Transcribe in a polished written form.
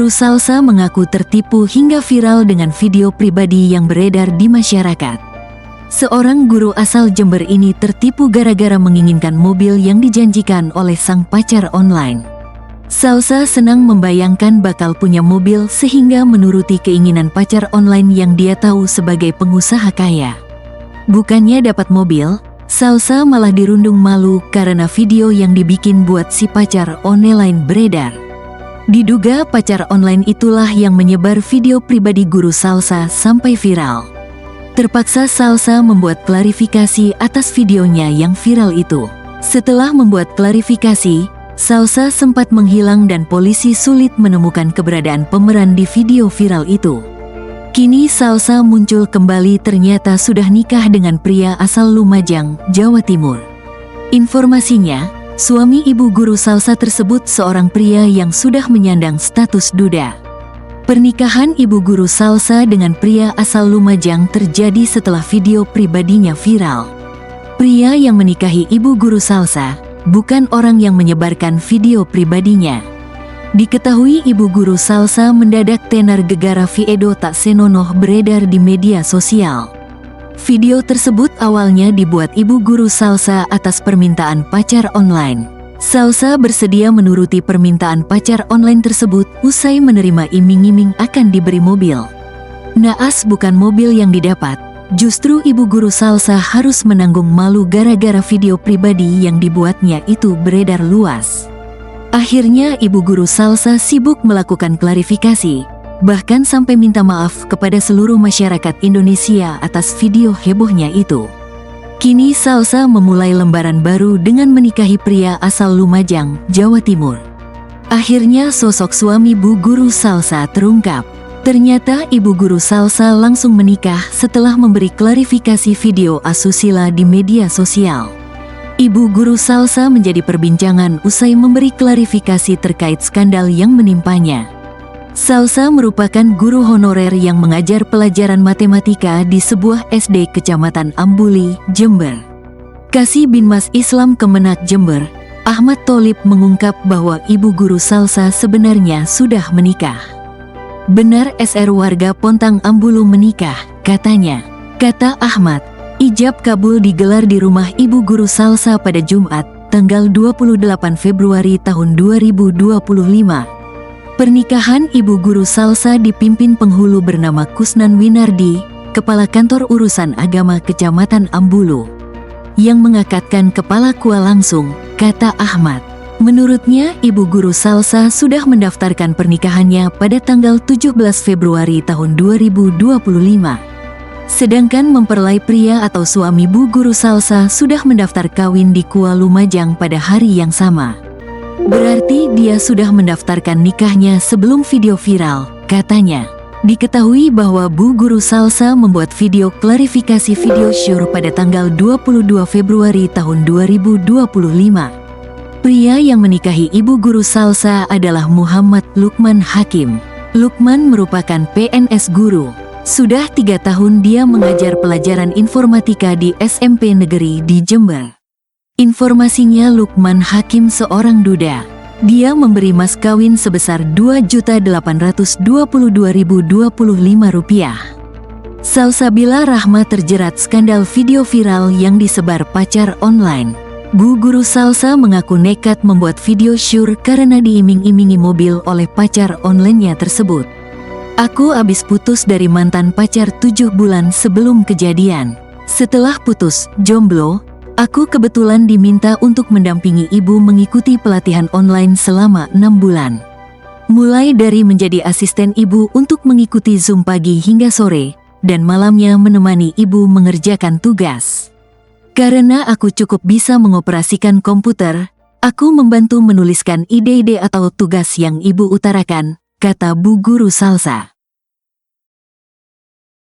guru salsa mengaku tertipu hingga viral dengan video pribadi yang beredar di masyarakat. Seorang guru asal Jember ini tertipu gara-gara menginginkan mobil yang dijanjikan oleh sang pacar online. Salsa senang membayangkan bakal punya mobil sehingga menuruti keinginan pacar online yang dia tahu sebagai pengusaha kaya. Bukannya dapat mobil, Salsa malah dirundung malu karena video yang dibikin buat si pacar online beredar. Diduga pacar online itulah yang menyebar video pribadi guru Salsa sampai viral. Terpaksa Salsa membuat klarifikasi atas videonya yang viral itu. Setelah membuat klarifikasi, Salsa sempat menghilang dan polisi sulit menemukan keberadaan pemeran di video viral itu. Kini Salsa muncul kembali, ternyata sudah nikah dengan pria asal Lumajang, Jawa Timur. Informasinya, suami ibu guru Salsa tersebut seorang pria yang sudah menyandang status duda. Pernikahan ibu guru Salsa dengan pria asal Lumajang terjadi setelah video pribadinya viral. Pria yang menikahi ibu guru Salsa bukan orang yang menyebarkan video pribadinya. Diketahui ibu guru Salsa mendadak tenar gegara Viedo tak senonoh beredar di media sosial. Video tersebut awalnya dibuat ibu guru Salsa atas permintaan pacar online. Salsa bersedia menuruti permintaan pacar online tersebut usai menerima iming-iming akan diberi mobil. Naas bukan mobil yang didapat, justru ibu guru Salsa harus menanggung malu gara-gara video pribadi yang dibuatnya itu beredar luas. Akhirnya ibu guru Salsa sibuk melakukan klarifikasi, bahkan sampai minta maaf kepada seluruh masyarakat Indonesia atas video hebohnya itu. Kini Salsa memulai lembaran baru dengan menikahi pria asal Lumajang, Jawa Timur. Akhirnya sosok suami Bu Guru Salsa terungkap. Ternyata ibu guru Salsa langsung menikah setelah memberi klarifikasi video asusila di media sosial. Ibu guru Salsa menjadi perbincangan usai memberi klarifikasi terkait skandal yang menimpanya. Salsa merupakan guru honorer yang mengajar pelajaran matematika di sebuah SD Kecamatan Ambuli, Jember. Kasih Binmas Islam Kemenak Jember, Ahmad Tholib mengungkap bahwa ibu guru Salsa sebenarnya sudah menikah. Benar SR warga Pontang Ambulu menikah, katanya. Kata Ahmad, ijab kabul digelar di rumah ibu guru Salsa pada Jumat, tanggal 28 Februari tahun 2025. Pernikahan ibu guru Salsa dipimpin penghulu bernama Kusnan Winardi, Kepala Kantor Urusan Agama Kecamatan Ambulu, yang mengakadkan kepala kua langsung, kata Ahmad. Menurutnya, ibu guru Salsa sudah mendaftarkan pernikahannya pada tanggal 17 Februari tahun 2025. Sedangkan mempelai pria atau suami Bu Guru Salsa sudah mendaftar kawin di Kua Lumajang pada hari yang sama. Berarti dia sudah mendaftarkan nikahnya sebelum video viral, katanya. Diketahui bahwa Bu Guru Salsa membuat video klarifikasi video syur pada tanggal 22 Februari tahun 2025. Pria yang menikahi ibu guru Salsa adalah Muhammad Lukman Hakim. Lukman merupakan PNS guru. Sudah 3 tahun dia mengajar pelajaran informatika di SMP Negeri di Jember. Informasinya Lukman Hakim seorang duda. Dia memberi mas kawin sebesar Rp2.822.025. Salsabila Rahma terjerat skandal video viral yang disebar pacar online. Bu Guru Salsa mengaku nekat membuat video syur karena diiming-imingi mobil oleh pacar online-nya tersebut. Aku abis putus dari mantan pacar 7 bulan sebelum kejadian. Setelah putus, jomblo, aku kebetulan diminta untuk mendampingi ibu mengikuti pelatihan online selama 6 bulan. Mulai dari menjadi asisten ibu untuk mengikuti Zoom pagi hingga sore, dan malamnya menemani ibu mengerjakan tugas. Karena aku cukup bisa mengoperasikan komputer, aku membantu menuliskan ide-ide atau tugas yang ibu utarakan, kata Bu Guru Salsa.